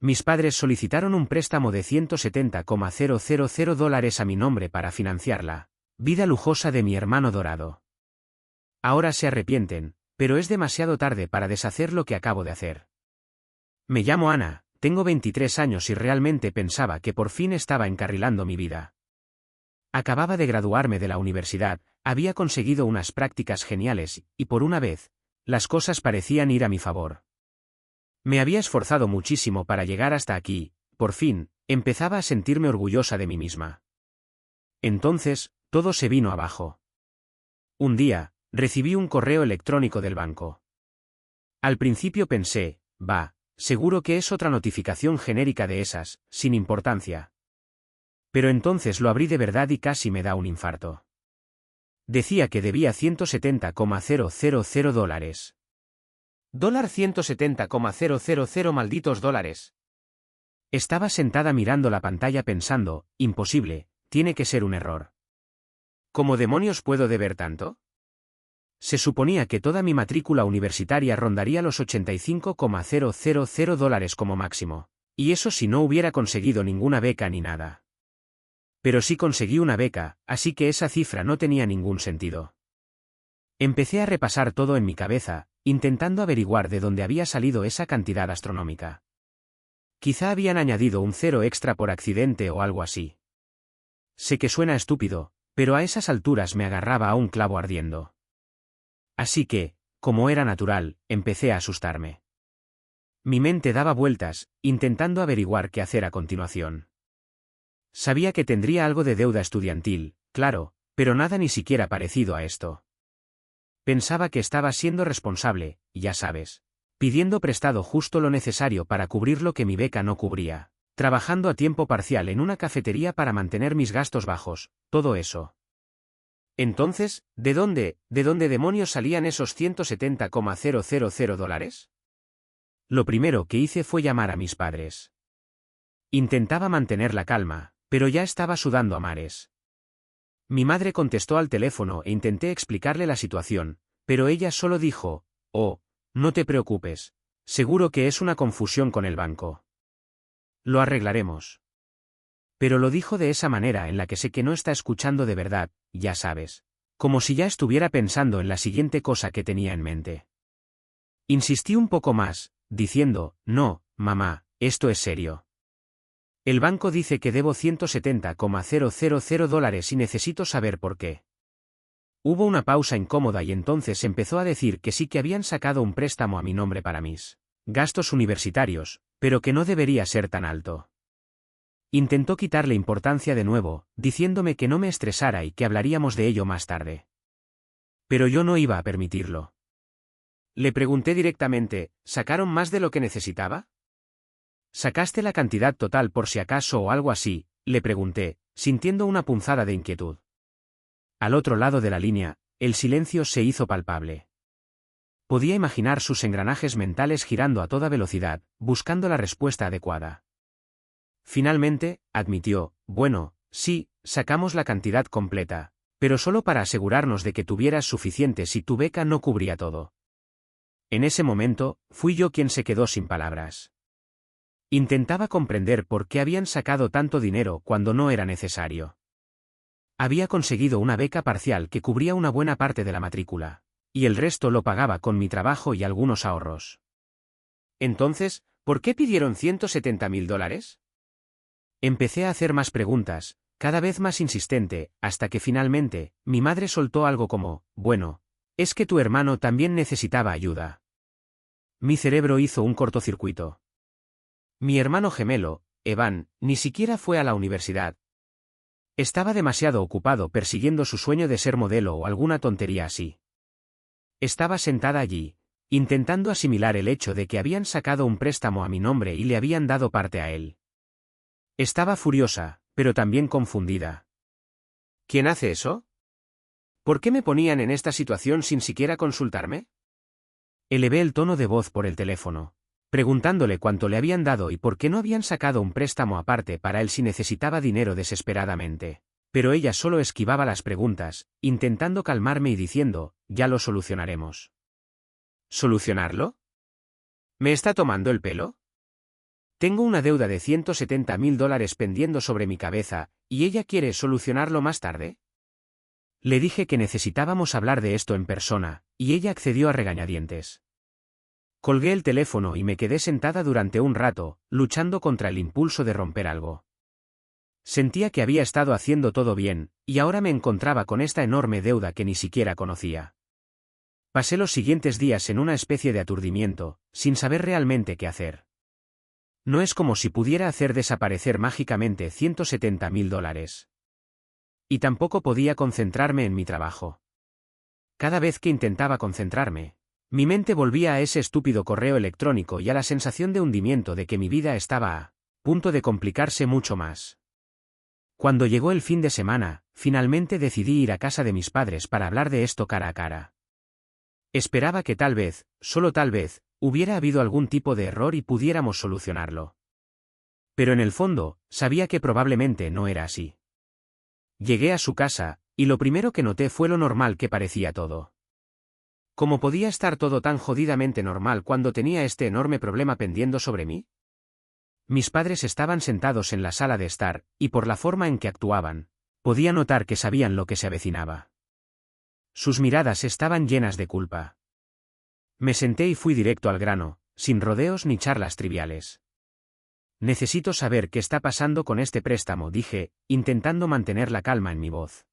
Mis padres solicitaron un préstamo de $170,000 a mi nombre para financiar la vida lujosa de mi hermano dorado. Ahora se arrepienten, pero es demasiado tarde para deshacer lo que acabo de hacer. Me llamo Ana, tengo 23 años y realmente pensaba que por fin estaba encarrilando mi vida. Acababa de graduarme de la universidad, había conseguido unas prácticas geniales y por una vez, las cosas parecían ir a mi favor. Me había esforzado muchísimo para llegar hasta aquí, por fin, empezaba a sentirme orgullosa de mí misma. Entonces, todo se vino abajo. Un día, recibí un correo electrónico del banco. Al principio pensé, seguro que es otra notificación genérica de esas, sin importancia. Pero entonces lo abrí de verdad y casi me da un infarto. Decía que debía $170,000. $170,000 malditos dólares. Estaba sentada mirando la pantalla pensando, imposible, tiene que ser un error. ¿Cómo demonios puedo deber tanto? Se suponía que toda mi matrícula universitaria rondaría los $85,000 como máximo, y eso si no hubiera conseguido ninguna beca ni nada. Pero sí conseguí una beca, así que esa cifra no tenía ningún sentido. Empecé a repasar todo en mi cabeza, intentando averiguar de dónde había salido esa cantidad astronómica. Quizá habían añadido un cero extra por accidente o algo así. Sé que suena estúpido, pero a esas alturas me agarraba a un clavo ardiendo. Así que, como era natural, empecé a asustarme. Mi mente daba vueltas, intentando averiguar qué hacer a continuación. Sabía que tendría algo de deuda estudiantil, claro, pero nada ni siquiera parecido a esto. Pensaba que estaba siendo responsable, ya sabes, pidiendo prestado justo lo necesario para cubrir lo que mi beca no cubría, trabajando a tiempo parcial en una cafetería para mantener mis gastos bajos, todo eso. Entonces, ¿de dónde demonios salían esos $170,000? Lo primero que hice fue llamar a mis padres. Intentaba mantener la calma, pero ya estaba sudando a mares. Mi madre contestó al teléfono e intenté explicarle la situación, pero ella solo dijo, no te preocupes, seguro que es una confusión con el banco. Lo arreglaremos. Pero lo dijo de esa manera en la que sé que no está escuchando de verdad, ya sabes, como si ya estuviera pensando en la siguiente cosa que tenía en mente. Insistí un poco más, diciendo, no, mamá, esto es serio. El banco dice que debo $170,000 y necesito saber por qué. Hubo una pausa incómoda y entonces empezó a decir que sí que habían sacado un préstamo a mi nombre para mis gastos universitarios, pero que no debería ser tan alto. Intentó quitarle importancia de nuevo, diciéndome que no me estresara y que hablaríamos de ello más tarde. Pero yo no iba a permitirlo. Le pregunté directamente, ¿sacaron más de lo que necesitaba? ¿Sacaste la cantidad total por si acaso o algo así?, le pregunté, sintiendo una punzada de inquietud. Al otro lado de la línea, el silencio se hizo palpable. Podía imaginar sus engranajes mentales girando a toda velocidad, buscando la respuesta adecuada. Finalmente, admitió, bueno, sí, sacamos la cantidad completa, pero solo para asegurarnos de que tuvieras suficiente si tu beca no cubría todo. En ese momento, fui yo quien se quedó sin palabras. Intentaba comprender por qué habían sacado tanto dinero cuando no era necesario. Había conseguido una beca parcial que cubría una buena parte de la matrícula, y el resto lo pagaba con mi trabajo y algunos ahorros. Entonces, ¿por qué pidieron $170,000? Empecé a hacer más preguntas, cada vez más insistente, hasta que finalmente, mi madre soltó algo como, bueno, es que tu hermano también necesitaba ayuda. Mi cerebro hizo un cortocircuito. Mi hermano gemelo, Evan, ni siquiera fue a la universidad. Estaba demasiado ocupado persiguiendo su sueño de ser modelo o alguna tontería así. Estaba sentada allí, intentando asimilar el hecho de que habían sacado un préstamo a mi nombre y le habían dado parte a él. Estaba furiosa, pero también confundida. ¿Quién hace eso? ¿Por qué me ponían en esta situación sin siquiera consultarme? Elevé el tono de voz por el teléfono, preguntándole cuánto le habían dado y por qué no habían sacado un préstamo aparte para él si necesitaba dinero desesperadamente. Pero ella solo esquivaba las preguntas, intentando calmarme y diciendo, ya lo solucionaremos. ¿Solucionarlo? ¿Me está tomando el pelo? Tengo una deuda de $170.000 pendiendo sobre mi cabeza, ¿y ella quiere solucionarlo más tarde? Le dije que necesitábamos hablar de esto en persona, y ella accedió a regañadientes. Colgué el teléfono y me quedé sentada durante un rato, luchando contra el impulso de romper algo. Sentía que había estado haciendo todo bien, y ahora me encontraba con esta enorme deuda que ni siquiera conocía. Pasé los siguientes días en una especie de aturdimiento, sin saber realmente qué hacer. No es como si pudiera hacer desaparecer mágicamente $170.000. Y tampoco podía concentrarme en mi trabajo. Cada vez que intentaba concentrarme, mi mente volvía a ese estúpido correo electrónico y a la sensación de hundimiento de que mi vida estaba a punto de complicarse mucho más. Cuando llegó el fin de semana, finalmente decidí ir a casa de mis padres para hablar de esto cara a cara. Esperaba que tal vez, solo tal vez, hubiera habido algún tipo de error y pudiéramos solucionarlo. Pero en el fondo, sabía que probablemente no era así. Llegué a su casa, y lo primero que noté fue lo normal que parecía todo. ¿Cómo podía estar todo tan jodidamente normal cuando tenía este enorme problema pendiendo sobre mí? Mis padres estaban sentados en la sala de estar, y por la forma en que actuaban, podía notar que sabían lo que se avecinaba. Sus miradas estaban llenas de culpa. Me senté y fui directo al grano, sin rodeos ni charlas triviales. Necesito saber qué está pasando con este préstamo, dije, intentando mantener la calma en mi voz.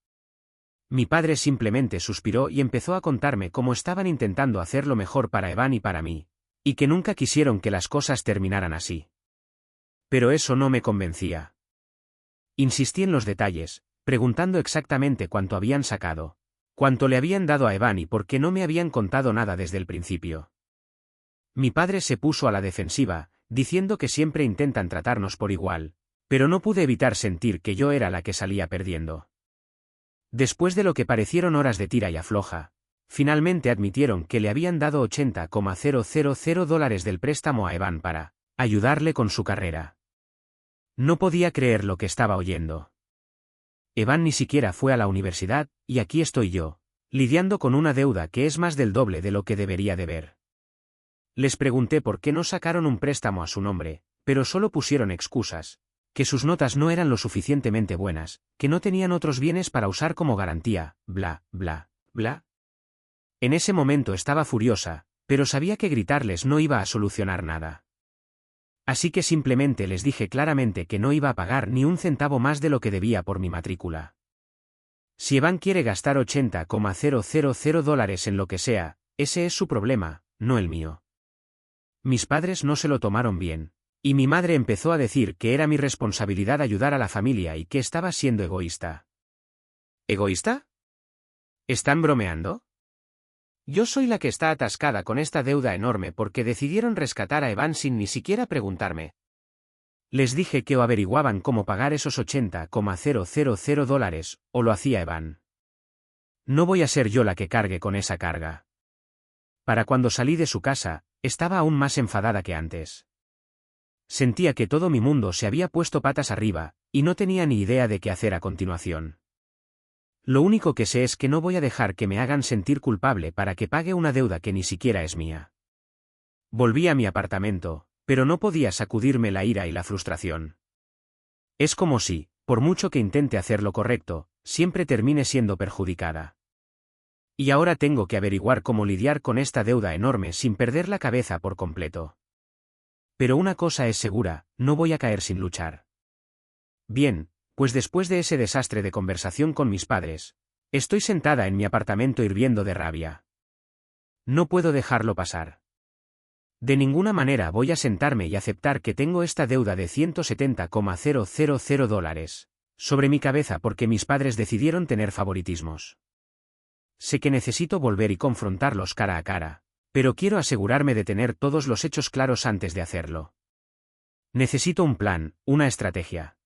Mi padre simplemente suspiró y empezó a contarme cómo estaban intentando hacer lo mejor para Evan y para mí, y que nunca quisieron que las cosas terminaran así. Pero eso no me convencía. Insistí en los detalles, preguntando exactamente cuánto habían sacado, cuánto le habían dado a Evan y por qué no me habían contado nada desde el principio. Mi padre se puso a la defensiva, diciendo que siempre intentan tratarnos por igual, pero no pude evitar sentir que yo era la que salía perdiendo. Después de lo que parecieron horas de tira y afloja, finalmente admitieron que le habían dado $80.000 del préstamo a Evan para ayudarle con su carrera. No podía creer lo que estaba oyendo. Evan ni siquiera fue a la universidad, y aquí estoy yo, lidiando con una deuda que es más del doble de lo que debería deber. Les pregunté por qué no sacaron un préstamo a su nombre, pero solo pusieron excusas, que sus notas no eran lo suficientemente buenas, que no tenían otros bienes para usar como garantía, bla, bla, bla. En ese momento estaba furiosa, pero sabía que gritarles no iba a solucionar nada. Así que simplemente les dije claramente que no iba a pagar ni un centavo más de lo que debía por mi matrícula. Si Evan quiere gastar $80.000 en lo que sea, ese es su problema, no el mío. Mis padres no se lo tomaron bien, y mi madre empezó a decir que era mi responsabilidad ayudar a la familia y que estaba siendo egoísta. ¿Egoísta? ¿Están bromeando? Yo soy la que está atascada con esta deuda enorme porque decidieron rescatar a Evan sin ni siquiera preguntarme. Les dije que o averiguaban cómo pagar esos $80.000 o lo hacía Evan. No voy a ser yo la que cargue con esa carga. Para cuando salí de su casa, estaba aún más enfadada que antes. Sentía que todo mi mundo se había puesto patas arriba, y no tenía ni idea de qué hacer a continuación. Lo único que sé es que no voy a dejar que me hagan sentir culpable para que pague una deuda que ni siquiera es mía. Volví a mi apartamento, pero no podía sacudirme la ira y la frustración. Es como si, por mucho que intente hacer lo correcto, siempre termine siendo perjudicada. Y ahora tengo que averiguar cómo lidiar con esta deuda enorme sin perder la cabeza por completo. Pero una cosa es segura, no voy a caer sin luchar. Bien, pues después de ese desastre de conversación con mis padres, estoy sentada en mi apartamento hirviendo de rabia. No puedo dejarlo pasar. De ninguna manera voy a sentarme y aceptar que tengo esta deuda de $170.000 sobre mi cabeza porque mis padres decidieron tener favoritismos. Sé que necesito volver y confrontarlos cara a cara, pero quiero asegurarme de tener todos los hechos claros antes de hacerlo. Necesito un plan, una estrategia.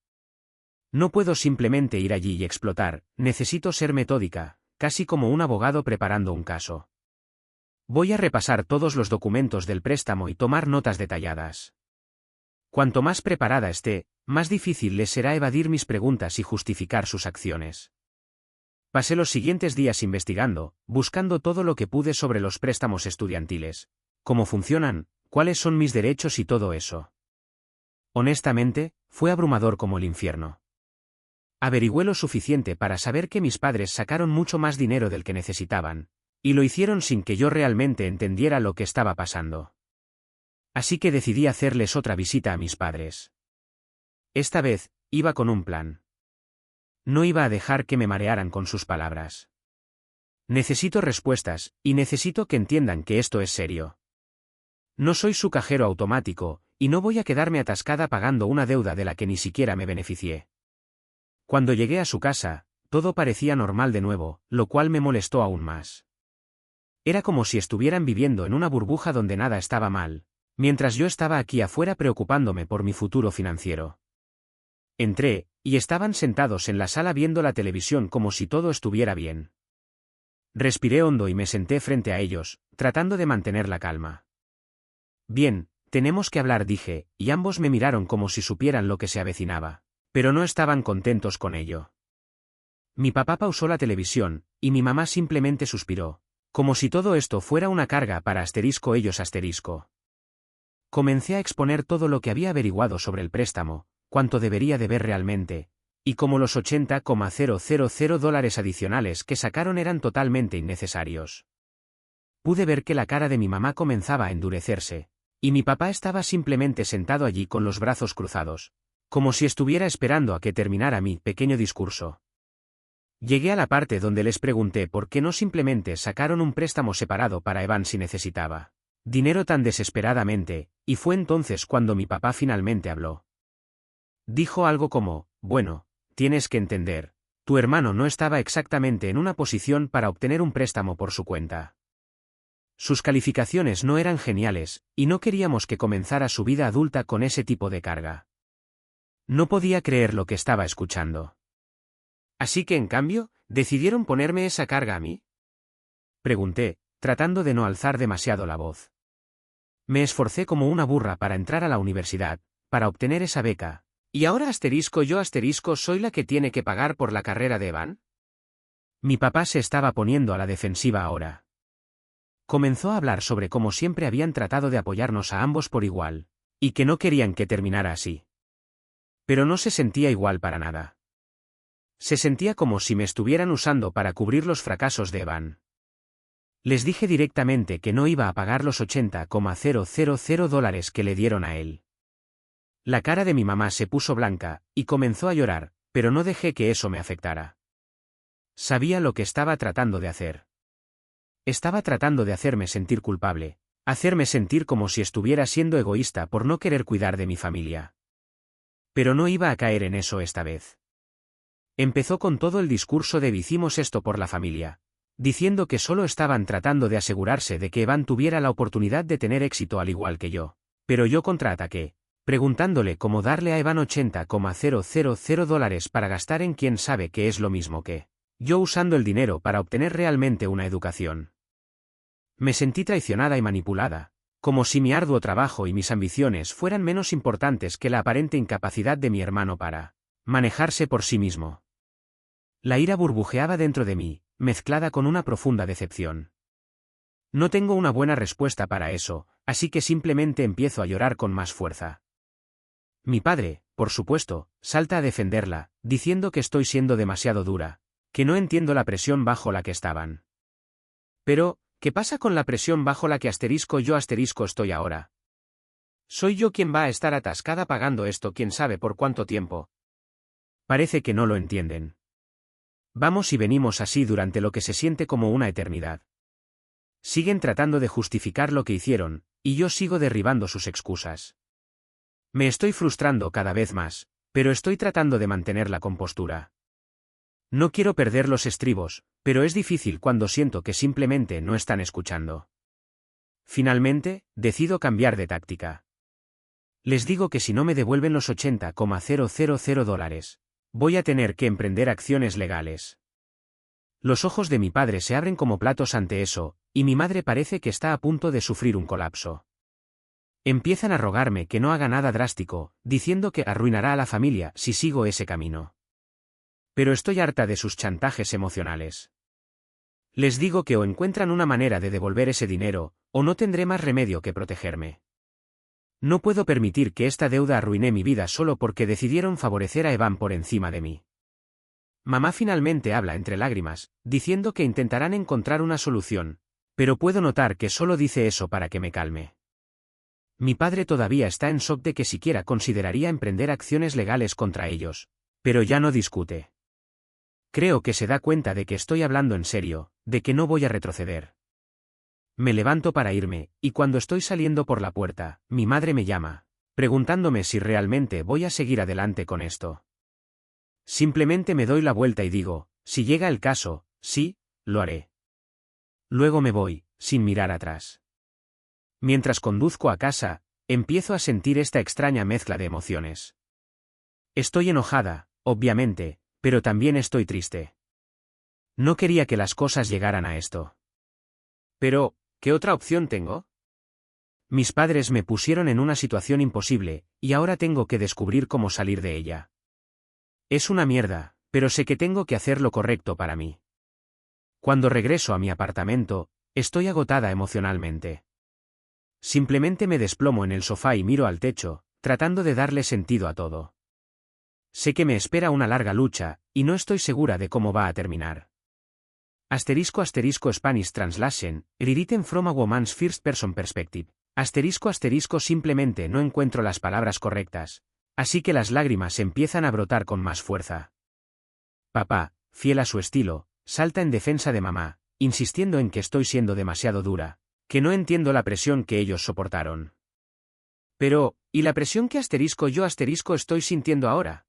No puedo simplemente ir allí y explotar, necesito ser metódica, casi como un abogado preparando un caso. Voy a repasar todos los documentos del préstamo y tomar notas detalladas. Cuanto más preparada esté, más difícil les será evadir mis preguntas y justificar sus acciones. Pasé los siguientes días investigando, buscando todo lo que pude sobre los préstamos estudiantiles, cómo funcionan, cuáles son mis derechos y todo eso. Honestamente, fue abrumador como el infierno. Averigüé lo suficiente para saber que mis padres sacaron mucho más dinero del que necesitaban, y lo hicieron sin que yo realmente entendiera lo que estaba pasando. Así que decidí hacerles otra visita a mis padres. Esta vez, iba con un plan. No iba a dejar que me marearan con sus palabras. Necesito respuestas, y necesito que entiendan que esto es serio. No soy su cajero automático, y no voy a quedarme atascada pagando una deuda de la que ni siquiera me beneficié. Cuando llegué a su casa, todo parecía normal de nuevo, lo cual me molestó aún más. Era como si estuvieran viviendo en una burbuja donde nada estaba mal, mientras yo estaba aquí afuera preocupándome por mi futuro financiero. Entré, y estaban sentados en la sala viendo la televisión como si todo estuviera bien. Respiré hondo y me senté frente a ellos, tratando de mantener la calma. Bien, tenemos que hablar, dije, y ambos me miraron como si supieran lo que se avecinaba, pero no estaban contentos con ello. Mi papá pausó la televisión, y mi mamá simplemente suspiró, como si todo esto fuera una carga para ellos. Comencé a exponer todo lo que había averiguado sobre el préstamo, cuánto debería deber realmente, y cómo los $80,000 adicionales que sacaron eran totalmente innecesarios. Pude ver que la cara de mi mamá comenzaba a endurecerse, y mi papá estaba simplemente sentado allí con los brazos cruzados, como si estuviera esperando a que terminara mi pequeño discurso. Llegué a la parte donde les pregunté por qué no simplemente sacaron un préstamo separado para Evan si necesitaba dinero tan desesperadamente, y fue entonces cuando mi papá finalmente habló. Dijo algo como, bueno, tienes que entender, tu hermano no estaba exactamente en una posición para obtener un préstamo por su cuenta. Sus calificaciones no eran geniales, y no queríamos que comenzara su vida adulta con ese tipo de carga. No podía creer lo que estaba escuchando. Así que, en cambio, ¿decidieron ponerme esa carga a mí? Pregunté, tratando de no alzar demasiado la voz. Me esforcé como una burra para entrar a la universidad, para obtener esa beca. ¿Y ahora yo soy la que tiene que pagar por la carrera de Evan? Mi papá se estaba poniendo a la defensiva ahora. Comenzó a hablar sobre cómo siempre habían tratado de apoyarnos a ambos por igual, y que no querían que terminara así. Pero no se sentía igual para nada. Se sentía como si me estuvieran usando para cubrir los fracasos de Evan. Les dije directamente que no iba a pagar los $80,000 que le dieron a él. La cara de mi mamá se puso blanca, y comenzó a llorar, pero no dejé que eso me afectara. Sabía lo que estaba tratando de hacer. Estaba tratando de hacerme sentir culpable, hacerme sentir como si estuviera siendo egoísta por no querer cuidar de mi familia. Pero no iba a caer en eso esta vez. Empezó con todo el discurso de hicimos esto por la familia, diciendo que solo estaban tratando de asegurarse de que Evan tuviera la oportunidad de tener éxito al igual que yo, pero yo contraataqué, preguntándole cómo darle a Evan $80,000 para gastar en quien sabe que es lo mismo que yo usando el dinero para obtener realmente una educación. Me sentí traicionada y manipulada, como si mi arduo trabajo y mis ambiciones fueran menos importantes que la aparente incapacidad de mi hermano para manejarse por sí mismo. La ira burbujeaba dentro de mí, mezclada con una profunda decepción. No tengo una buena respuesta para eso, así que simplemente empiezo a llorar con más fuerza. Mi padre, por supuesto, salta a defenderla, diciendo que estoy siendo demasiado dura, que no entiendo la presión bajo la que estaban. Pero, ¿qué pasa con la presión bajo la que yo estoy ahora? ¿Soy yo quien va a estar atascada pagando esto quién sabe por cuánto tiempo? Parece que no lo entienden. Vamos y venimos así durante lo que se siente como una eternidad. Siguen tratando de justificar lo que hicieron, y yo sigo derribando sus excusas. Me estoy frustrando cada vez más, pero estoy tratando de mantener la compostura. No quiero perder los estribos, pero es difícil cuando siento que simplemente no están escuchando. Finalmente, decido cambiar de táctica. Les digo que si no me devuelven los $80,000, voy a tener que emprender acciones legales. Los ojos de mi padre se abren como platos ante eso, y mi madre parece que está a punto de sufrir un colapso. Empiezan a rogarme que no haga nada drástico, diciendo que arruinará a la familia si sigo ese camino. Pero estoy harta de sus chantajes emocionales. Les digo que o encuentran una manera de devolver ese dinero, o no tendré más remedio que protegerme. No puedo permitir que esta deuda arruine mi vida solo porque decidieron favorecer a Evan por encima de mí. Mamá finalmente habla entre lágrimas, diciendo que intentarán encontrar una solución, pero puedo notar que solo dice eso para que me calme. Mi padre todavía está en shock de que siquiera consideraría emprender acciones legales contra ellos, pero ya no discute. Creo que se da cuenta de que estoy hablando en serio, de que no voy a retroceder. Me levanto para irme, y cuando estoy saliendo por la puerta, mi madre me llama, preguntándome si realmente voy a seguir adelante con esto. Simplemente me doy la vuelta y digo, si llega el caso, sí, lo haré. Luego me voy, sin mirar atrás. Mientras conduzco a casa, empiezo a sentir esta extraña mezcla de emociones. Estoy enojada, obviamente, pero también estoy triste. No quería que las cosas llegaran a esto. Pero, ¿qué otra opción tengo? Mis padres me pusieron en una situación imposible, y ahora tengo que descubrir cómo salir de ella. Es una mierda, pero sé que tengo que hacer lo correcto para mí. Cuando regreso a mi apartamento, estoy agotada emocionalmente. Simplemente me desplomo en el sofá y miro al techo, tratando de darle sentido a todo. Sé que me espera una larga lucha, y no estoy segura de cómo va a terminar. *** Spanish Translation, written from a woman's first person perspective. *** simplemente no encuentro las palabras correctas, así que las lágrimas empiezan a brotar con más fuerza. Papá, fiel a su estilo, salta en defensa de mamá, insistiendo en que estoy siendo demasiado dura, que no entiendo la presión que ellos soportaron. Pero, ¿y la presión que yo estoy sintiendo ahora?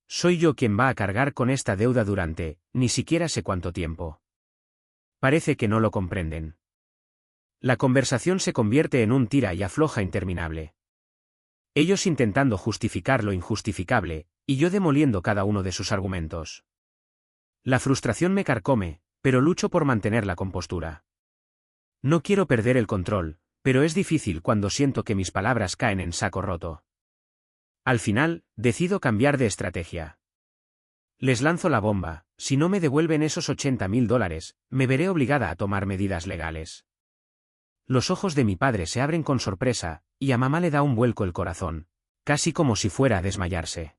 Soy yo quien va a cargar con esta deuda durante, ni siquiera sé cuánto tiempo. Parece que no lo comprenden. La conversación se convierte en un tira y afloja interminable. Ellos intentando justificar lo injustificable, y yo demoliendo cada uno de sus argumentos. La frustración me carcome, pero lucho por mantener la compostura. No quiero perder el control, pero es difícil cuando siento que mis palabras caen en saco roto. Al final, decido cambiar de estrategia. Les lanzo la bomba: si no me devuelven esos $80.000, me veré obligada a tomar medidas legales. Los ojos de mi padre se abren con sorpresa, y a mamá le da un vuelco el corazón, casi como si fuera a desmayarse.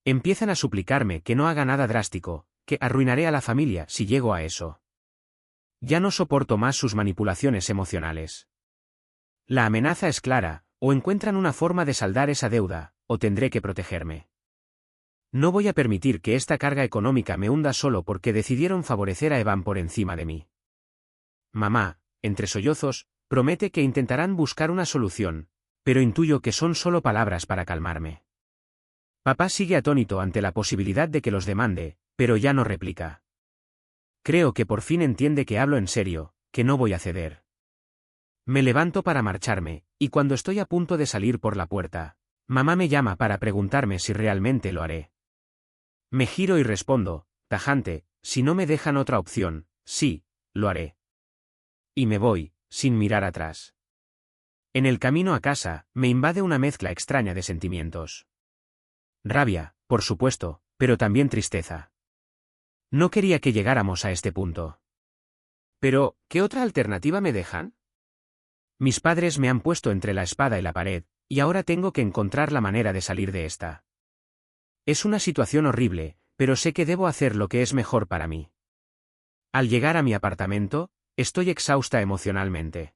Empiezan a suplicarme que no haga nada drástico, que arruinaré a la familia si llego a eso. Ya no soporto más sus manipulaciones emocionales. La amenaza es clara: o encuentran una forma de saldar esa deuda, o tendré que protegerme. No voy a permitir que esta carga económica me hunda solo porque decidieron favorecer a Evan por encima de mí. Mamá, entre sollozos, promete que intentarán buscar una solución, pero intuyo que son solo palabras para calmarme. Papá sigue atónito ante la posibilidad de que los demande, pero ya no replica. Creo que por fin entiende que hablo en serio, que no voy a ceder. Me levanto para marcharme, y cuando estoy a punto de salir por la puerta, mamá me llama para preguntarme si realmente lo haré. Me giro y respondo, tajante: si no me dejan otra opción, sí, lo haré. Y me voy, sin mirar atrás. En el camino a casa, me invade una mezcla extraña de sentimientos. Rabia, por supuesto, pero también tristeza. No quería que llegáramos a este punto. Pero, ¿qué otra alternativa me dejan? Mis padres me han puesto entre la espada y la pared, y ahora tengo que encontrar la manera de salir de esta. Es una situación horrible, pero sé que debo hacer lo que es mejor para mí. Al llegar a mi apartamento, estoy exhausta emocionalmente.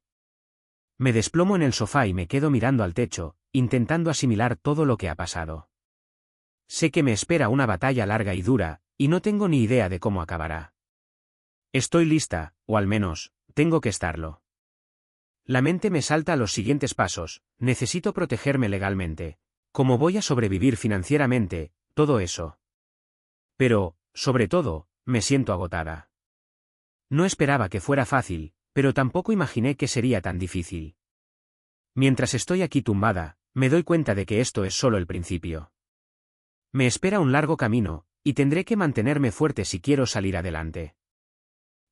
Me desplomo en el sofá y me quedo mirando al techo, intentando asimilar todo lo que ha pasado. Sé que me espera una batalla larga y dura, y no tengo ni idea de cómo acabará. Estoy lista, o al menos, tengo que estarlo. La mente me salta a los siguientes pasos: necesito protegerme legalmente. ¿Cómo voy a sobrevivir financieramente? Todo eso. Pero, sobre todo, me siento agotada. No esperaba que fuera fácil, pero tampoco imaginé que sería tan difícil. Mientras estoy aquí tumbada, me doy cuenta de que esto es solo el principio. Me espera un largo camino, y tendré que mantenerme fuerte si quiero salir adelante.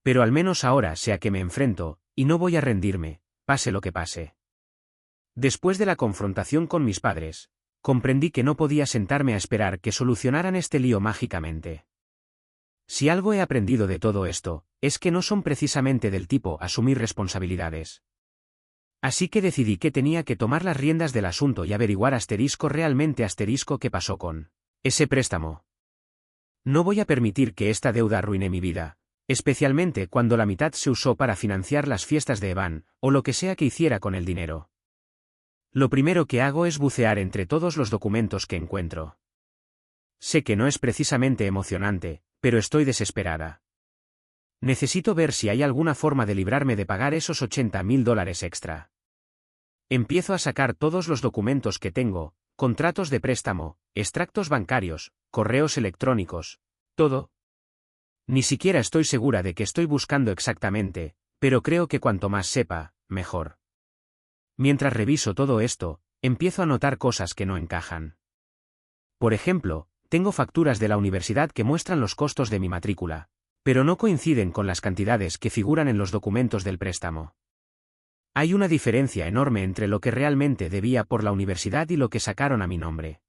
Pero al menos ahora sé a qué me enfrento, y no voy a rendirme, pase lo que pase. Después de la confrontación con mis padres, comprendí que no podía sentarme a esperar que solucionaran este lío mágicamente. Si algo he aprendido de todo esto, es que no son precisamente del tipo asumir responsabilidades. Así que decidí que tenía que tomar las riendas del asunto y averiguar realmente qué pasó con ese préstamo. No voy a permitir que esta deuda arruine mi vida, especialmente cuando la mitad se usó para financiar las fiestas de Evan, o lo que sea que hiciera con el dinero. Lo primero que hago es bucear entre todos los documentos que encuentro. Sé que no es precisamente emocionante, pero estoy desesperada. Necesito ver si hay alguna forma de librarme de pagar esos $80,000 extra. Empiezo a sacar todos los documentos que tengo, contratos de préstamo, extractos bancarios, correos electrónicos, todo. Ni siquiera estoy segura de qué estoy buscando exactamente, pero creo que cuanto más sepa, mejor. Mientras reviso todo esto, empiezo a notar cosas que no encajan. Por ejemplo, tengo facturas de la universidad que muestran los costos de mi matrícula, pero no coinciden con las cantidades que figuran en los documentos del préstamo. Hay una diferencia enorme entre lo que realmente debía por la universidad y lo que sacaron a mi nombre.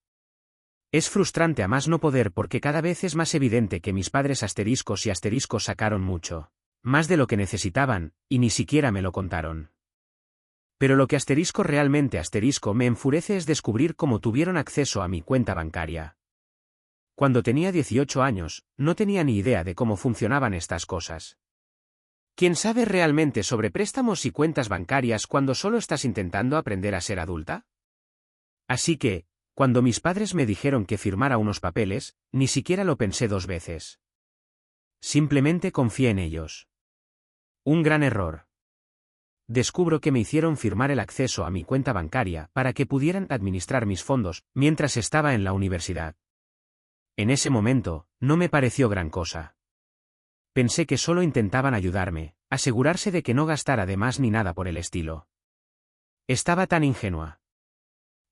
Es frustrante a más no poder porque cada vez es más evidente que mis padres asteriscos y asteriscos sacaron mucho, más de lo que necesitaban, y ni siquiera me lo contaron. Pero lo que asterisco realmente asterisco me enfurece es descubrir cómo tuvieron acceso a mi cuenta bancaria. Cuando tenía 18 años, no tenía ni idea de cómo funcionaban estas cosas. ¿Quién sabe realmente sobre préstamos y cuentas bancarias cuando solo estás intentando aprender a ser adulta? Así que, cuando mis padres me dijeron que firmara unos papeles, ni siquiera lo pensé 2 veces. Simplemente confié en ellos. Un gran error. Descubro que me hicieron firmar el acceso a mi cuenta bancaria para que pudieran administrar mis fondos mientras estaba en la universidad. En ese momento, no me pareció gran cosa. Pensé que solo intentaban ayudarme, asegurarse de que no gastara de más ni nada por el estilo. Estaba tan ingenua.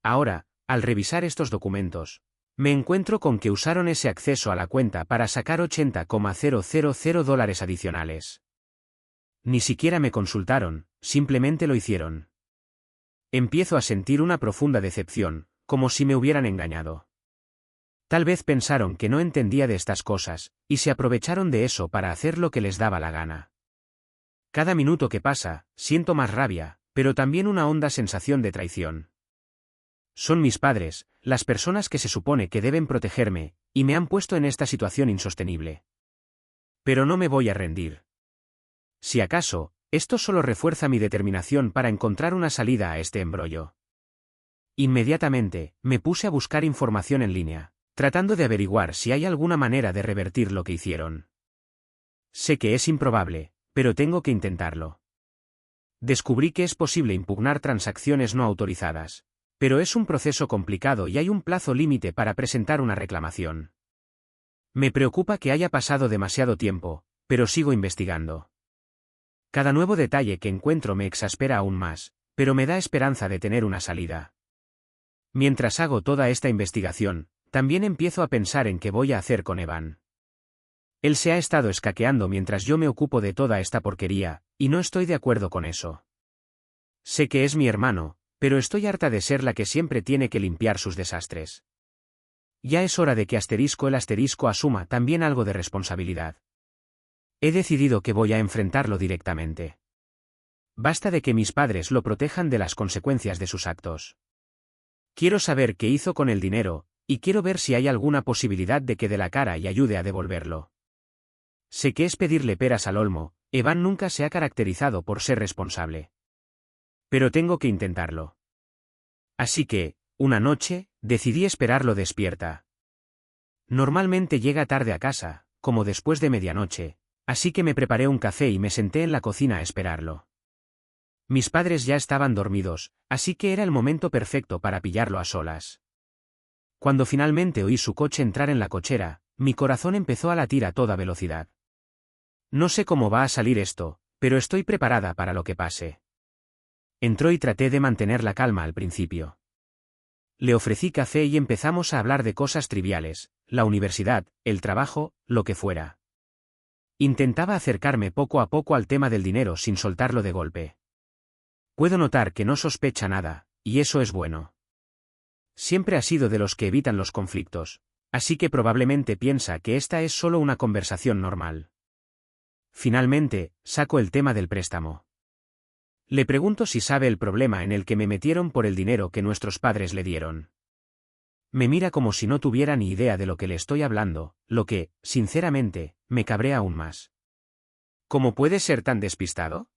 Ahora, al revisar estos documentos, me encuentro con que usaron ese acceso a la cuenta para sacar $80,000 adicionales. Ni siquiera me consultaron, simplemente lo hicieron. Empiezo a sentir una profunda decepción, como si me hubieran engañado. Tal vez pensaron que no entendía de estas cosas, y se aprovecharon de eso para hacer lo que les daba la gana. Cada minuto que pasa, siento más rabia, pero también una honda sensación de traición. Son mis padres, las personas que se supone que deben protegerme, y me han puesto en esta situación insostenible. Pero no me voy a rendir. Si acaso, esto solo refuerza mi determinación para encontrar una salida a este embrollo. Inmediatamente, me puse a buscar información en línea, tratando de averiguar si hay alguna manera de revertir lo que hicieron. Sé que es improbable, pero tengo que intentarlo. Descubrí que es posible impugnar transacciones no autorizadas, pero es un proceso complicado y hay un plazo límite para presentar una reclamación. Me preocupa que haya pasado demasiado tiempo, pero sigo investigando. Cada nuevo detalle que encuentro me exaspera aún más, pero me da esperanza de tener una salida. Mientras hago toda esta investigación, también empiezo a pensar en qué voy a hacer con Evan. Él se ha estado escaqueando mientras yo me ocupo de toda esta porquería, y no estoy de acuerdo con eso. Sé que es mi hermano, pero estoy harta de ser la que siempre tiene que limpiar sus desastres. Ya es hora de que el asterisco asuma también algo de responsabilidad. He decidido que voy a enfrentarlo directamente. Basta de que mis padres lo protejan de las consecuencias de sus actos. Quiero saber qué hizo con el dinero, y quiero ver si hay alguna posibilidad de que dé la cara y ayude a devolverlo. Sé que es pedirle peras al olmo, Evan nunca se ha caracterizado por ser responsable. Pero tengo que intentarlo. Así que, una noche, decidí esperarlo despierta. Normalmente llega tarde a casa, como después de medianoche, así que me preparé un café y me senté en la cocina a esperarlo. Mis padres ya estaban dormidos, así que era el momento perfecto para pillarlo a solas. Cuando finalmente oí su coche entrar en la cochera, mi corazón empezó a latir a toda velocidad. No sé cómo va a salir esto, pero estoy preparada para lo que pase. Entró y traté de mantener la calma al principio. Le ofrecí café y empezamos a hablar de cosas triviales, la universidad, el trabajo, lo que fuera. Intentaba acercarme poco a poco al tema del dinero sin soltarlo de golpe. Puedo notar que no sospecha nada, y eso es bueno. Siempre ha sido de los que evitan los conflictos, así que probablemente piensa que esta es solo una conversación normal. Finalmente, saco el tema del préstamo. Le pregunto si sabe el problema en el que me metieron por el dinero que nuestros padres le dieron. Me mira como si no tuviera ni idea de lo que le estoy hablando, lo que, sinceramente, me cabrea aún más. ¿Cómo puede ser tan despistado?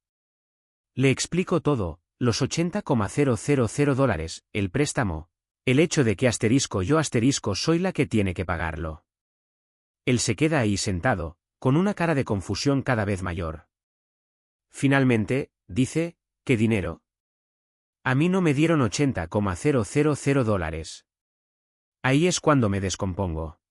Le explico todo, los $80,000, el préstamo, el hecho de que yo soy la que tiene que pagarlo. Él se queda ahí sentado, con una cara de confusión cada vez mayor. Finalmente, dice, ¿qué dinero? A mí no me dieron $80,000. Ahí es cuando me descompongo.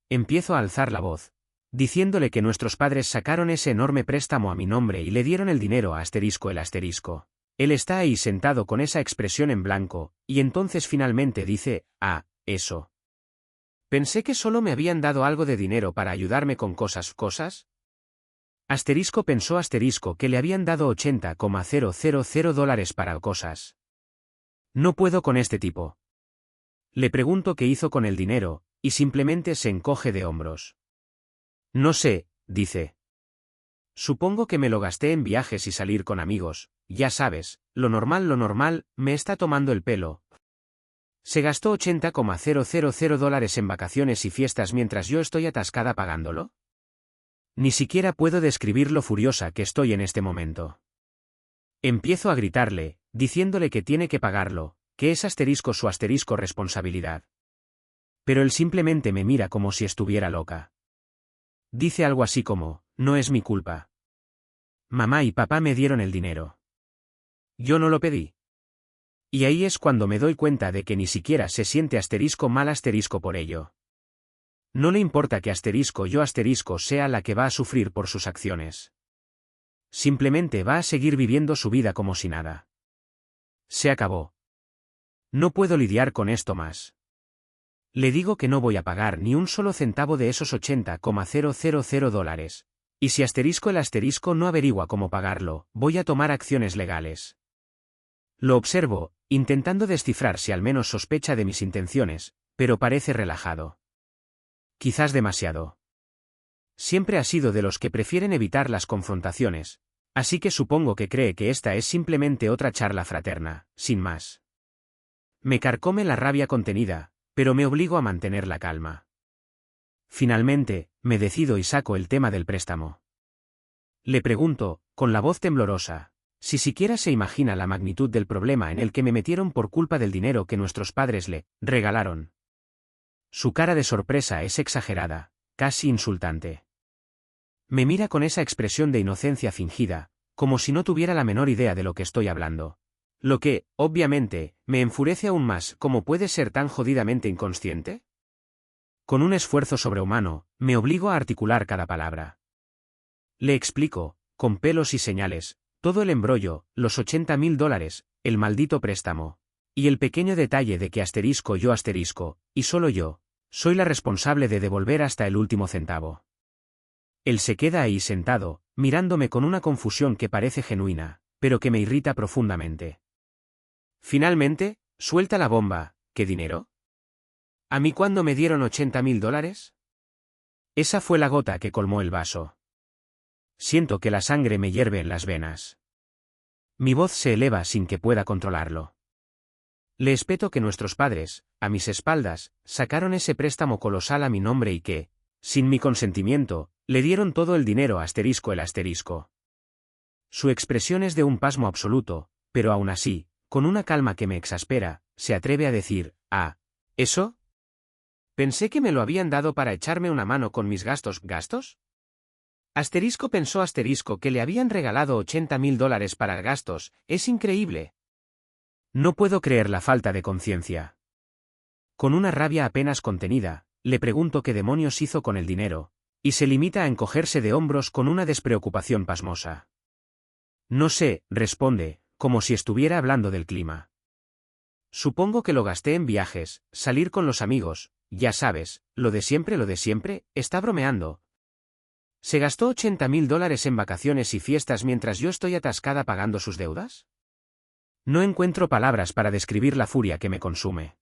Empiezo a alzar la voz, diciéndole que nuestros padres sacaron ese enorme préstamo a mi nombre y le dieron el dinero a el asterisco. Él está ahí sentado con esa expresión en blanco, y entonces finalmente dice, eso. Pensé que solo me habían dado algo de dinero para ayudarme con cosas. Pensó que le habían dado $80,000 para cosas. No puedo con este tipo. Le pregunto qué hizo con el dinero, y simplemente se encoge de hombros. No sé, dice. Supongo que me lo gasté en viajes y salir con amigos, ya sabes, lo normal, me está tomando el pelo. Se gastó $80,000 en vacaciones y fiestas mientras yo estoy atascada pagándolo. Ni siquiera puedo describir lo furiosa que estoy en este momento. Empiezo a gritarle, diciéndole que tiene que pagarlo, que es su responsabilidad. Pero él simplemente me mira como si estuviera loca. Dice algo así como, no es mi culpa. Mamá y papá me dieron el dinero. Yo no lo pedí. Y ahí es cuando me doy cuenta de que ni siquiera se siente mal por ello. No le importa que yo sea la que va a sufrir por sus acciones. Simplemente va a seguir viviendo su vida como si nada. Se acabó. No puedo lidiar con esto más. Le digo que no voy a pagar ni un solo centavo de esos $80,000. Y si el asterisco no averigua cómo pagarlo, voy a tomar acciones legales. Lo observo, intentando descifrar si al menos sospecha de mis intenciones, pero parece relajado. Quizás demasiado. Siempre ha sido de los que prefieren evitar las confrontaciones, así que supongo que cree que esta es simplemente otra charla fraterna, sin más. Me carcome la rabia contenida, pero me obligo a mantener la calma. Finalmente, me decido y saco el tema del préstamo. Le pregunto, con la voz temblorosa, si siquiera se imagina la magnitud del problema en el que me metieron por culpa del dinero que nuestros padres le regalaron. Su cara de sorpresa es exagerada, casi insultante. Me mira con esa expresión de inocencia fingida, como si no tuviera la menor idea de lo que estoy hablando. Lo que, obviamente, me enfurece aún más. ¿Cómo puede ser tan jodidamente inconsciente? Con un esfuerzo sobrehumano, me obligo a articular cada palabra. Le explico, con pelos y señales, todo el embrollo, los $80,000, el maldito préstamo. Y el pequeño detalle de que yo, y solo yo, soy la responsable de devolver hasta el último centavo. Él se queda ahí sentado, mirándome con una confusión que parece genuina, pero que me irrita profundamente. Finalmente, suelta la bomba. ¿Qué dinero? ¿A mí cuándo me dieron $80,000? Esa fue la gota que colmó el vaso. Siento que la sangre me hierve en las venas. Mi voz se eleva sin que pueda controlarlo. Le espeto que nuestros padres, a mis espaldas, sacaron ese préstamo colosal a mi nombre y que, sin mi consentimiento, le dieron todo el dinero el asterisco. Su expresión es de un pasmo absoluto, pero aún así, con una calma que me exaspera, se atreve a decir, ¿eso? Pensé que me lo habían dado para echarme una mano con mis gastos. ¿Gastos? Pensó que le habían regalado $80,000 para gastos, es increíble. No puedo creer la falta de conciencia. Con una rabia apenas contenida, le pregunto qué demonios hizo con el dinero, y se limita a encogerse de hombros con una despreocupación pasmosa. No sé, responde, como si estuviera hablando del clima. Supongo que lo gasté en viajes, salir con los amigos, ya sabes, lo de siempre, está bromeando. ¿Se gastó $80,000 en vacaciones y fiestas mientras yo estoy atascada pagando sus deudas? No encuentro palabras para describir la furia que me consume.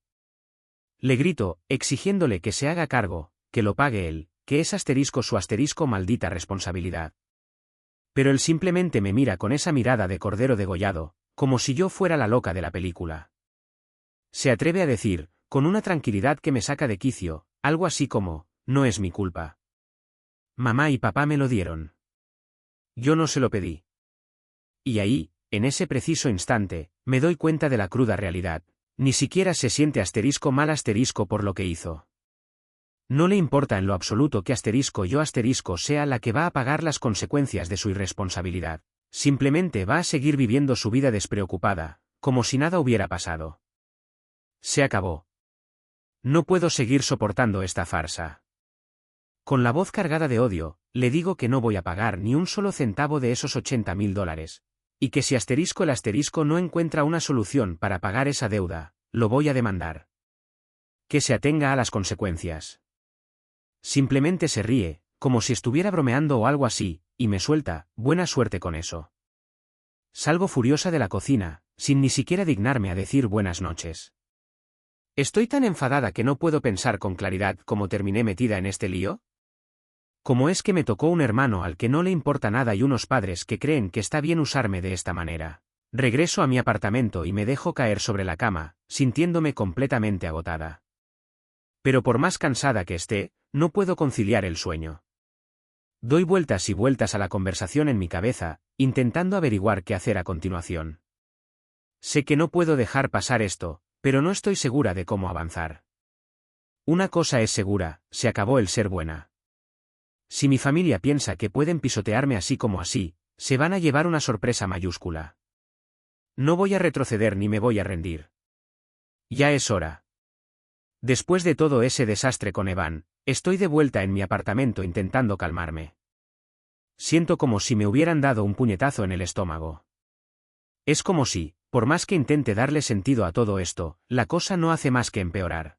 Le grito, exigiéndole que se haga cargo, que lo pague él, que es su maldita responsabilidad. Pero él simplemente me mira con esa mirada de cordero degollado, como si yo fuera la loca de la película. Se atreve a decir, con una tranquilidad que me saca de quicio, algo así como, no es mi culpa. Mamá y papá me lo dieron. Yo no se lo pedí. Y ahí, en ese preciso instante, me doy cuenta de la cruda realidad. Ni siquiera se siente mal por lo que hizo. No le importa en lo absoluto que yo sea la que va a pagar las consecuencias de su irresponsabilidad. Simplemente va a seguir viviendo su vida despreocupada, como si nada hubiera pasado. Se acabó. No puedo seguir soportando esta farsa. Con la voz cargada de odio, le digo que no voy a pagar ni un solo centavo de esos $80.000, y que si el asterisco no encuentra una solución para pagar esa deuda, lo voy a demandar. Que se atenga a las consecuencias. Simplemente se ríe, como si estuviera bromeando o algo así, y me suelta, buena suerte con eso. Salgo furiosa de la cocina, sin ni siquiera dignarme a decir buenas noches. ¿Estoy tan enfadada que no puedo pensar con claridad cómo terminé metida en este lío? ¿Cómo es que me tocó un hermano al que no le importa nada y unos padres que creen que está bien usarme de esta manera? Regreso a mi apartamento y me dejo caer sobre la cama, sintiéndome completamente agotada. Pero por más cansada que esté, no puedo conciliar el sueño. Doy vueltas y vueltas a la conversación en mi cabeza, intentando averiguar qué hacer a continuación. Sé que no puedo dejar pasar esto, pero no estoy segura de cómo avanzar. Una cosa es segura, se acabó el ser buena. Si mi familia piensa que pueden pisotearme así como así, se van a llevar una sorpresa mayúscula. No voy a retroceder ni me voy a rendir. Ya es hora. Después de todo ese desastre con Evan, estoy de vuelta en mi apartamento intentando calmarme. Siento como si me hubieran dado un puñetazo en el estómago. Es como si, por más que intente darle sentido a todo esto, la cosa no hace más que empeorar.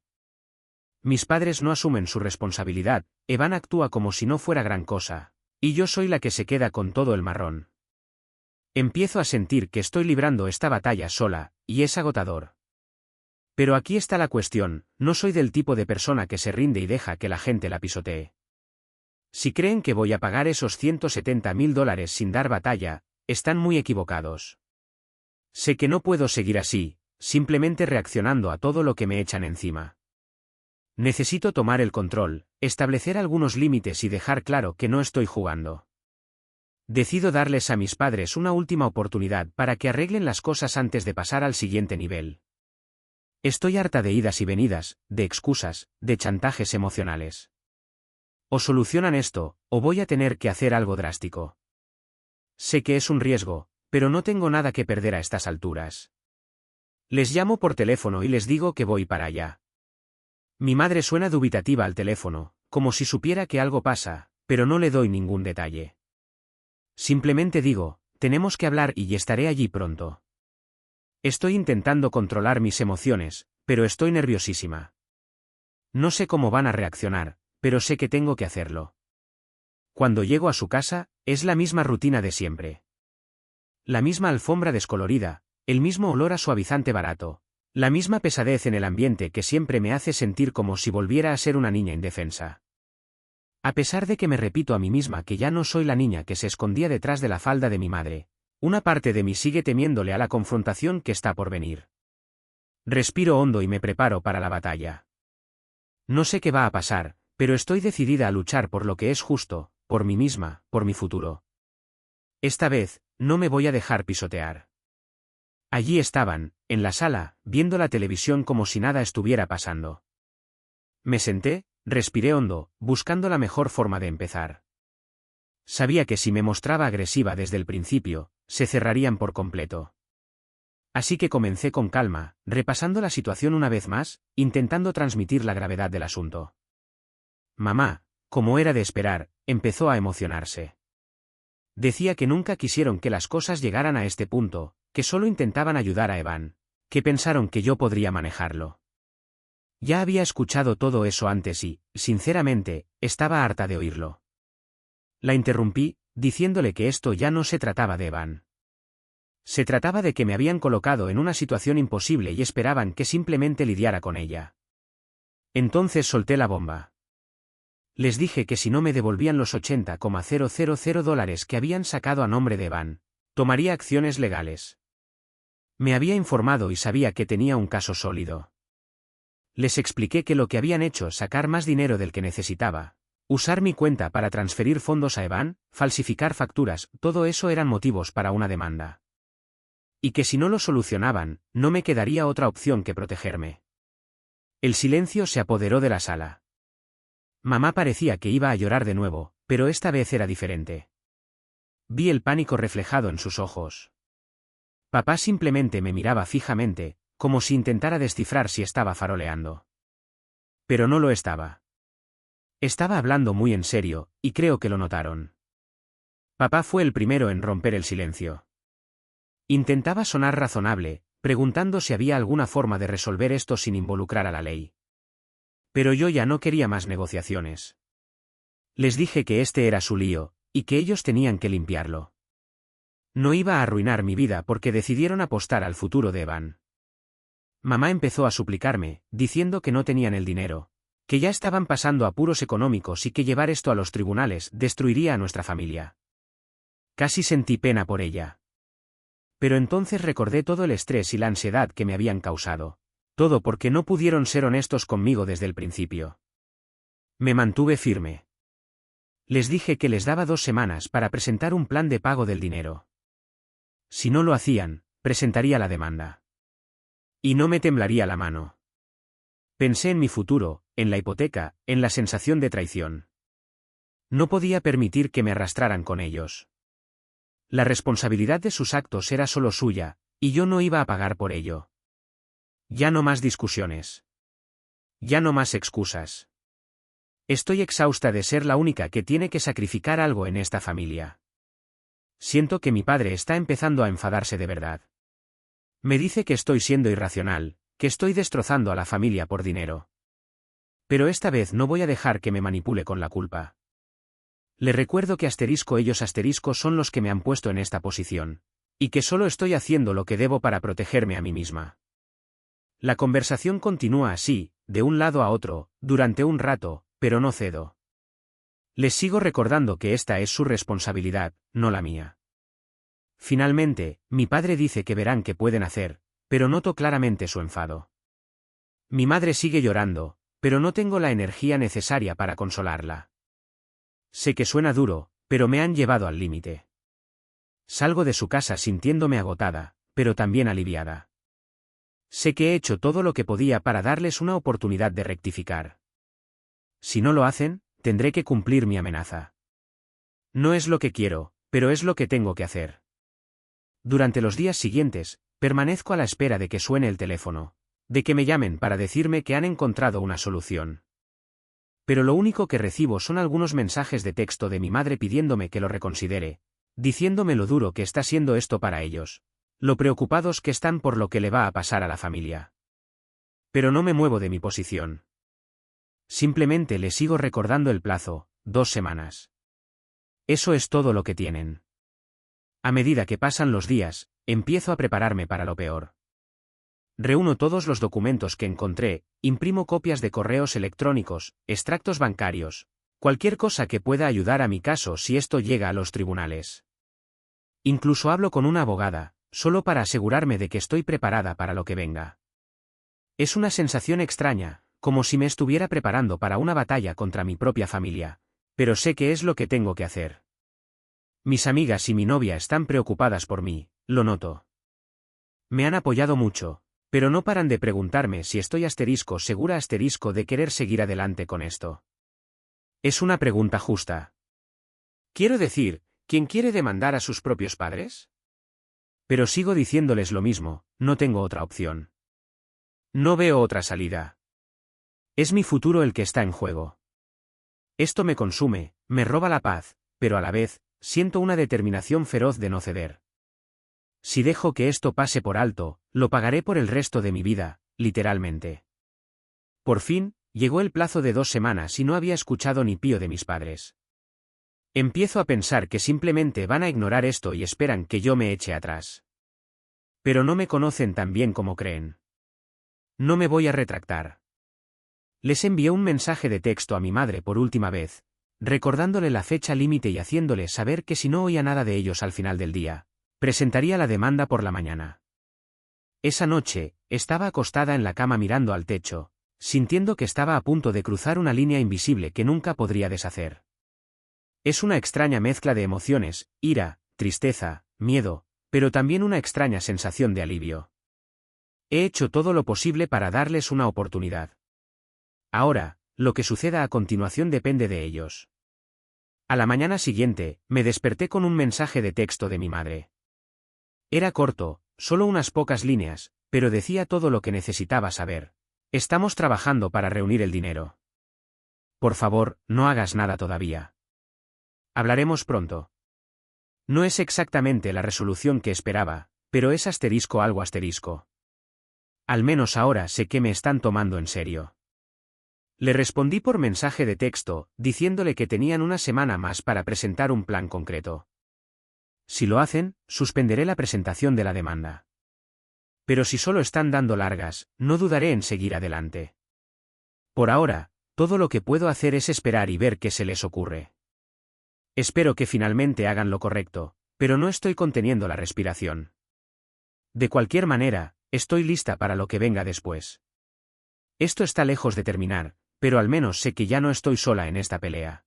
Mis padres no asumen su responsabilidad, Evan actúa como si no fuera gran cosa, y yo soy la que se queda con todo el marrón. Empiezo a sentir que estoy librando esta batalla sola, y es agotador. Pero aquí está la cuestión, no soy del tipo de persona que se rinde y deja que la gente la pisotee. Si creen que voy a pagar esos $170.000 sin dar batalla, están muy equivocados. Sé que no puedo seguir así, simplemente reaccionando a todo lo que me echan encima. Necesito tomar el control, establecer algunos límites y dejar claro que no estoy jugando. Decido darles a mis padres una última oportunidad para que arreglen las cosas antes de pasar al siguiente nivel. Estoy harta de idas y venidas, de excusas, de chantajes emocionales. O solucionan esto, o voy a tener que hacer algo drástico. Sé que es un riesgo, pero no tengo nada que perder a estas alturas. Les llamo por teléfono y les digo que voy para allá. Mi madre suena dubitativa al teléfono, como si supiera que algo pasa, pero no le doy ningún detalle. Simplemente digo, tenemos que hablar y estaré allí pronto. Estoy intentando controlar mis emociones, pero estoy nerviosísima. No sé cómo van a reaccionar, pero sé que tengo que hacerlo. Cuando llego a su casa, es la misma rutina de siempre. La misma alfombra descolorida, el mismo olor a suavizante barato, la misma pesadez en el ambiente que siempre me hace sentir como si volviera a ser una niña indefensa. A pesar de que me repito a mí misma que ya no soy la niña que se escondía detrás de la falda de mi madre, una parte de mí sigue temiéndole a la confrontación que está por venir. Respiro hondo y me preparo para la batalla. No sé qué va a pasar, pero estoy decidida a luchar por lo que es justo, por mí misma, por mi futuro. Esta vez, no me voy a dejar pisotear. Allí estaban, en la sala, viendo la televisión como si nada estuviera pasando. Me senté, respiré hondo, buscando la mejor forma de empezar. Sabía que si me mostraba agresiva desde el principio, se cerrarían por completo. Así que comencé con calma, repasando la situación una vez más, intentando transmitir la gravedad del asunto. Mamá, como era de esperar, empezó a emocionarse. Decía que nunca quisieron que las cosas llegaran a este punto, que solo intentaban ayudar a Evan, que pensaron que yo podría manejarlo. Ya había escuchado todo eso antes y, sinceramente, estaba harta de oírlo. La interrumpí, diciéndole que esto ya no se trataba de Evan. Se trataba de que me habían colocado en una situación imposible y esperaban que simplemente lidiara con ella. Entonces solté la bomba. Les dije que si no me devolvían los $80,000 que habían sacado a nombre de Evan, tomaría acciones legales. Me había informado y sabía que tenía un caso sólido. Les expliqué que lo que habían hecho, sacar más dinero del que necesitaba, usar mi cuenta para transferir fondos a Evan, falsificar facturas, todo eso eran motivos para una demanda. Y que si no lo solucionaban, no me quedaría otra opción que protegerme. El silencio se apoderó de la sala. Mamá parecía que iba a llorar de nuevo, pero esta vez era diferente. Vi el pánico reflejado en sus ojos. Papá simplemente me miraba fijamente, como si intentara descifrar si estaba faroleando. Pero no lo estaba. Estaba hablando muy en serio, y creo que lo notaron. Papá fue el primero en romper el silencio. Intentaba sonar razonable, preguntando si había alguna forma de resolver esto sin involucrar a la ley. Pero yo ya no quería más negociaciones. Les dije que este era su lío, y que ellos tenían que limpiarlo. No iba a arruinar mi vida porque decidieron apostar al futuro de Evan. Mamá empezó a suplicarme, diciendo que no tenían el dinero, que ya estaban pasando apuros económicos y que llevar esto a los tribunales destruiría a nuestra familia. Casi sentí pena por ella. Pero entonces recordé todo el estrés y la ansiedad que me habían causado. Todo porque no pudieron ser honestos conmigo desde el principio. Me mantuve firme. Les dije que les daba 2 semanas para presentar un plan de pago del dinero. Si no lo hacían, presentaría la demanda. Y no me temblaría la mano. Pensé en mi futuro, en la hipoteca, en la sensación de traición. No podía permitir que me arrastraran con ellos. La responsabilidad de sus actos era solo suya, y yo no iba a pagar por ello. Ya no más discusiones. Ya no más excusas. Estoy exhausta de ser la única que tiene que sacrificar algo en esta familia. Siento que mi padre está empezando a enfadarse de verdad. Me dice que estoy siendo irracional, que estoy destrozando a la familia por dinero. Pero esta vez no voy a dejar que me manipule con la culpa. Le recuerdo que ellos son los que me han puesto en esta posición, y que solo estoy haciendo lo que debo para protegerme a mí misma. La conversación continúa así, de un lado a otro, durante un rato, pero no cedo. Les sigo recordando que esta es su responsabilidad, no la mía. Finalmente, mi padre dice que verán qué pueden hacer, pero noto claramente su enfado. Mi madre sigue llorando, pero no tengo la energía necesaria para consolarla. Sé que suena duro, pero me han llevado al límite. Salgo de su casa sintiéndome agotada, pero también aliviada. Sé que he hecho todo lo que podía para darles una oportunidad de rectificar. Si no lo hacen, tendré que cumplir mi amenaza. No es lo que quiero, pero es lo que tengo que hacer. Durante los días siguientes, permanezco a la espera de que suene el teléfono, de que me llamen para decirme que han encontrado una solución. Pero lo único que recibo son algunos mensajes de texto de mi madre pidiéndome que lo reconsidere, diciéndome lo duro que está siendo esto para ellos, lo preocupados que están por lo que le va a pasar a la familia. Pero no me muevo de mi posición. Simplemente le sigo recordando el plazo, 2 semanas. Eso es todo lo que tienen. A medida que pasan los días, empiezo a prepararme para lo peor. Reúno todos los documentos que encontré, imprimo copias de correos electrónicos, extractos bancarios, cualquier cosa que pueda ayudar a mi caso si esto llega a los tribunales. Incluso hablo con una abogada, solo para asegurarme de que estoy preparada para lo que venga. Es una sensación extraña, como si me estuviera preparando para una batalla contra mi propia familia, pero sé que es lo que tengo que hacer. Mis amigas y mi novia están preocupadas por mí, lo noto. Me han apoyado mucho, pero no paran de preguntarme si estoy segura de querer seguir adelante con esto. Es una pregunta justa. Quiero decir, ¿quién quiere demandar a sus propios padres? Pero sigo diciéndoles lo mismo, no tengo otra opción. No veo otra salida. Es mi futuro el que está en juego. Esto me consume, me roba la paz, pero a la vez, siento una determinación feroz de no ceder. Si dejo que esto pase por alto, lo pagaré por el resto de mi vida, literalmente. Por fin, llegó el plazo de 2 semanas y no había escuchado ni pío de mis padres. Empiezo a pensar que simplemente van a ignorar esto y esperan que yo me eche atrás. Pero no me conocen tan bien como creen. No me voy a retractar. Les envié un mensaje de texto a mi madre por última vez, recordándole la fecha límite y haciéndole saber que si no oía nada de ellos al final del día, presentaría la demanda por la mañana. Esa noche, estaba acostada en la cama mirando al techo, sintiendo que estaba a punto de cruzar una línea invisible que nunca podría deshacer. Es una extraña mezcla de emociones, ira, tristeza, miedo, pero también una extraña sensación de alivio. He hecho todo lo posible para darles una oportunidad. Ahora, lo que suceda a continuación depende de ellos. A la mañana siguiente, me desperté con un mensaje de texto de mi madre. Era corto, solo unas pocas líneas, pero decía todo lo que necesitaba saber. Estamos trabajando para reunir el dinero. Por favor, no hagas nada todavía. Hablaremos pronto. No es exactamente la resolución que esperaba, pero es algo asterisco. Al menos ahora sé que me están tomando en serio. Le respondí por mensaje de texto, diciéndole que tenían una semana más para presentar un plan concreto. Si lo hacen, suspenderé la presentación de la demanda. Pero si solo están dando largas, no dudaré en seguir adelante. Por ahora, todo lo que puedo hacer es esperar y ver qué se les ocurre. Espero que finalmente hagan lo correcto, pero no estoy conteniendo la respiración. De cualquier manera, estoy lista para lo que venga después. Esto está lejos de terminar, pero al menos sé que ya no estoy sola en esta pelea.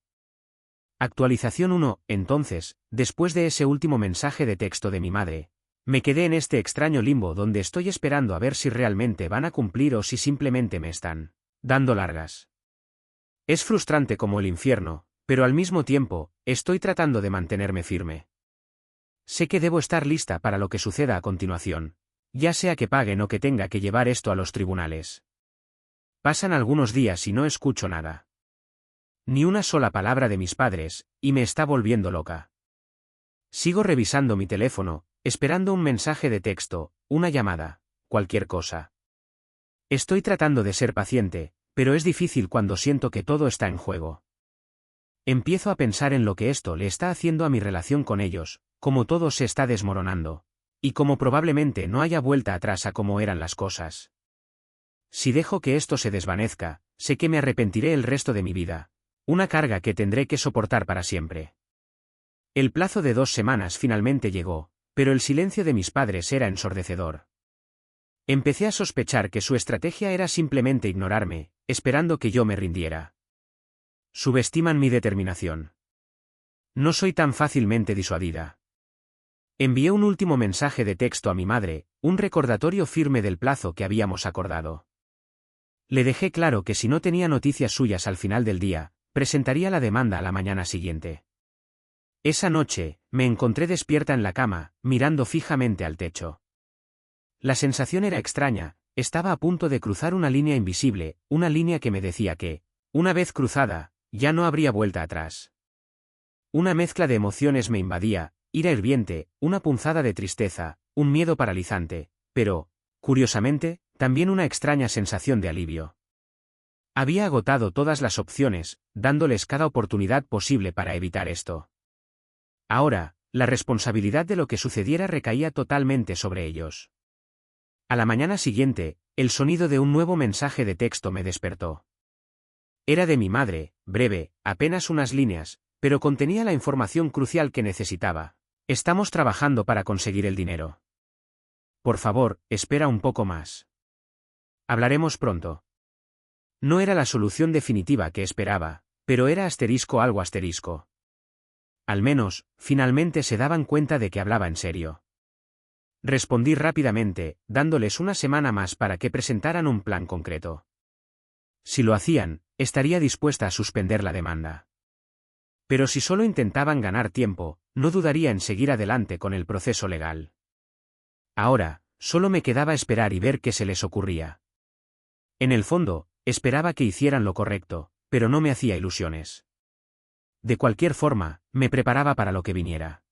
Actualización 1. Entonces, después de ese último mensaje de texto de mi madre, me quedé en este extraño limbo donde estoy esperando a ver si realmente van a cumplir o si simplemente me están dando largas. Es frustrante como el infierno, pero al mismo tiempo, estoy tratando de mantenerme firme. Sé que debo estar lista para lo que suceda a continuación, ya sea que paguen o que tenga que llevar esto a los tribunales. Pasan algunos días y no escucho nada. Ni una sola palabra de mis padres, y me está volviendo loca. Sigo revisando mi teléfono, esperando un mensaje de texto, una llamada, cualquier cosa. Estoy tratando de ser paciente, pero es difícil cuando siento que todo está en juego. Empiezo a pensar en lo que esto le está haciendo a mi relación con ellos, cómo todo se está desmoronando, y cómo probablemente no haya vuelta atrás a cómo eran las cosas. Si dejo que esto se desvanezca, sé que me arrepentiré el resto de mi vida, una carga que tendré que soportar para siempre. El plazo de 2 semanas finalmente llegó, pero el silencio de mis padres era ensordecedor. Empecé a sospechar que su estrategia era simplemente ignorarme, esperando que yo me rindiera. Subestiman mi determinación. No soy tan fácilmente disuadida. Envié un último mensaje de texto a mi madre, un recordatorio firme del plazo que habíamos acordado. Le dejé claro que si no tenía noticias suyas al final del día, presentaría la demanda a la mañana siguiente. Esa noche, me encontré despierta en la cama, mirando fijamente al techo. La sensación era extraña, estaba a punto de cruzar una línea invisible, una línea que me decía que, una vez cruzada, ya no habría vuelta atrás. Una mezcla de emociones me invadía, ira hirviente, una punzada de tristeza, un miedo paralizante, pero, curiosamente, también una extraña sensación de alivio. Había agotado todas las opciones, dándoles cada oportunidad posible para evitar esto. Ahora, la responsabilidad de lo que sucediera recaía totalmente sobre ellos. A la mañana siguiente, el sonido de un nuevo mensaje de texto me despertó. Era de mi madre, breve, apenas unas líneas, pero contenía la información crucial que necesitaba. Estamos trabajando para conseguir el dinero. Por favor, espera un poco más. Hablaremos pronto. No era la solución definitiva que esperaba, pero era algo asterisco. Al menos, finalmente se daban cuenta de que hablaba en serio. Respondí rápidamente, dándoles una semana más para que presentaran un plan concreto. Si lo hacían, estaría dispuesta a suspender la demanda. Pero si solo intentaban ganar tiempo, no dudaría en seguir adelante con el proceso legal. Ahora, solo me quedaba esperar y ver qué se les ocurría. En el fondo, esperaba que hicieran lo correcto, pero no me hacía ilusiones. De cualquier forma, me preparaba para lo que viniera.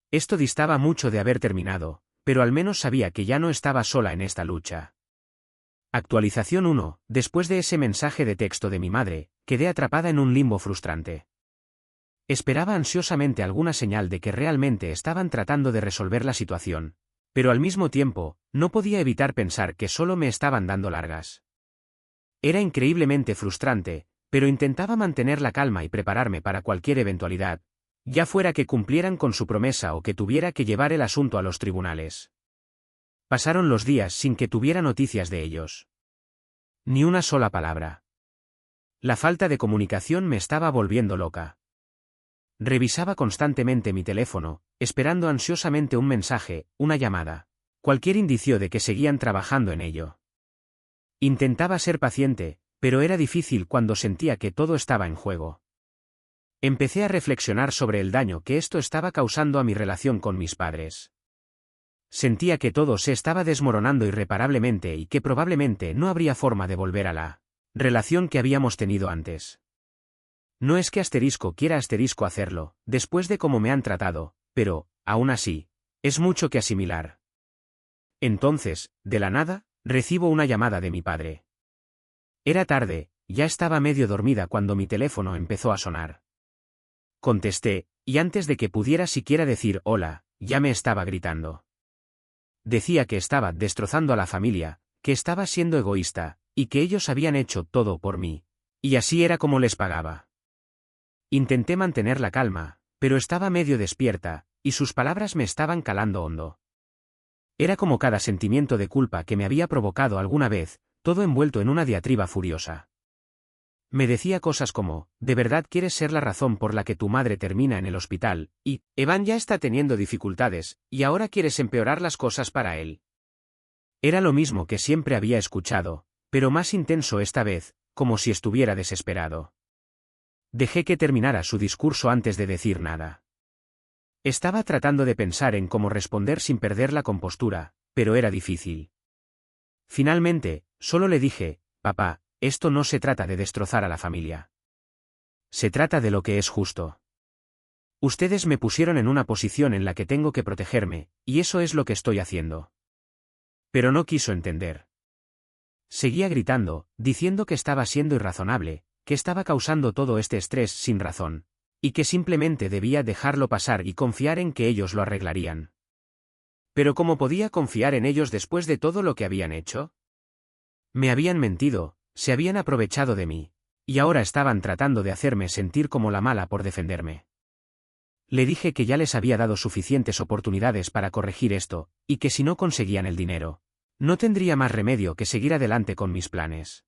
Esto distaba mucho de haber terminado, pero al menos sabía que ya no estaba sola en esta lucha. Actualización 1. Después de ese mensaje de texto de mi madre, quedé atrapada en un limbo frustrante. Esperaba ansiosamente alguna señal de que realmente estaban tratando de resolver la situación, pero al mismo tiempo, no podía evitar pensar que solo me estaban dando largas. Era increíblemente frustrante, pero intentaba mantener la calma y prepararme para cualquier eventualidad, ya fuera que cumplieran con su promesa o que tuviera que llevar el asunto a los tribunales. Pasaron los días sin que tuviera noticias de ellos. Ni una sola palabra. La falta de comunicación me estaba volviendo loca. Revisaba constantemente mi teléfono, esperando ansiosamente un mensaje, una llamada, cualquier indicio de que seguían trabajando en ello. Intentaba ser paciente, pero era difícil cuando sentía que todo estaba en juego. Empecé a reflexionar sobre el daño que esto estaba causando a mi relación con mis padres. Sentía que todo se estaba desmoronando irreparablemente y que probablemente no habría forma de volver a la relación que habíamos tenido antes. No es que quiera hacerlo, después de cómo me han tratado, pero, aún así, es mucho que asimilar. Entonces, de la nada, recibo una llamada de mi padre. Era tarde, ya estaba medio dormida cuando mi teléfono empezó a sonar. Contesté, y antes de que pudiera siquiera decir hola, ya me estaba gritando. Decía que estaba destrozando a la familia, que estaba siendo egoísta, y que ellos habían hecho todo por mí. Y así era como les pagaba. Intenté mantener la calma, pero estaba medio despierta, y sus palabras me estaban calando hondo. Era como cada sentimiento de culpa que me había provocado alguna vez, todo envuelto en una diatriba furiosa. Me decía cosas como, ¿de verdad quieres ser la razón por la que tu madre termina en el hospital? Y, Evan ya está teniendo dificultades, y ahora quieres empeorar las cosas para él. Era lo mismo que siempre había escuchado, pero más intenso esta vez, como si estuviera desesperado. Dejé que terminara su discurso antes de decir nada. Estaba tratando de pensar en cómo responder sin perder la compostura, pero era difícil. Finalmente, solo le dije, papá, esto no se trata de destrozar a la familia. Se trata de lo que es justo. Ustedes me pusieron en una posición en la que tengo que protegerme, y eso es lo que estoy haciendo. Pero no quiso entender. Seguía gritando, diciendo que estaba siendo irrazonable, que estaba causando todo este estrés sin razón, y que simplemente debía dejarlo pasar y confiar en que ellos lo arreglarían. Pero ¿cómo podía confiar en ellos después de todo lo que habían hecho? Me habían mentido, se habían aprovechado de mí, y ahora estaban tratando de hacerme sentir como la mala por defenderme. Le dije que ya les había dado suficientes oportunidades para corregir esto, y que si no conseguían el dinero, no tendría más remedio que seguir adelante con mis planes.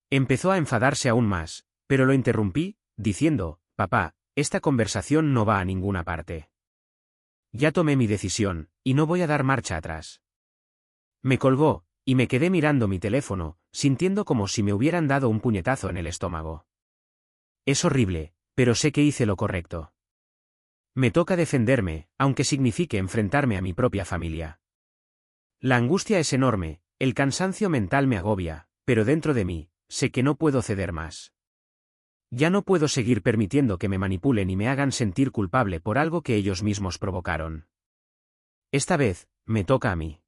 Empezó a enfadarse aún más, pero lo interrumpí, diciendo, papá, esta conversación no va a ninguna parte. Ya tomé mi decisión, y no voy a dar marcha atrás. Me colgó, y me quedé mirando mi teléfono, sintiendo como si me hubieran dado un puñetazo en el estómago. Es horrible, pero sé que hice lo correcto. Me toca defenderme, aunque signifique enfrentarme a mi propia familia. La angustia es enorme, el cansancio mental me agobia, pero dentro de mí, sé que no puedo ceder más. Ya no puedo seguir permitiendo que me manipulen y me hagan sentir culpable por algo que ellos mismos provocaron. Esta vez, me toca a mí.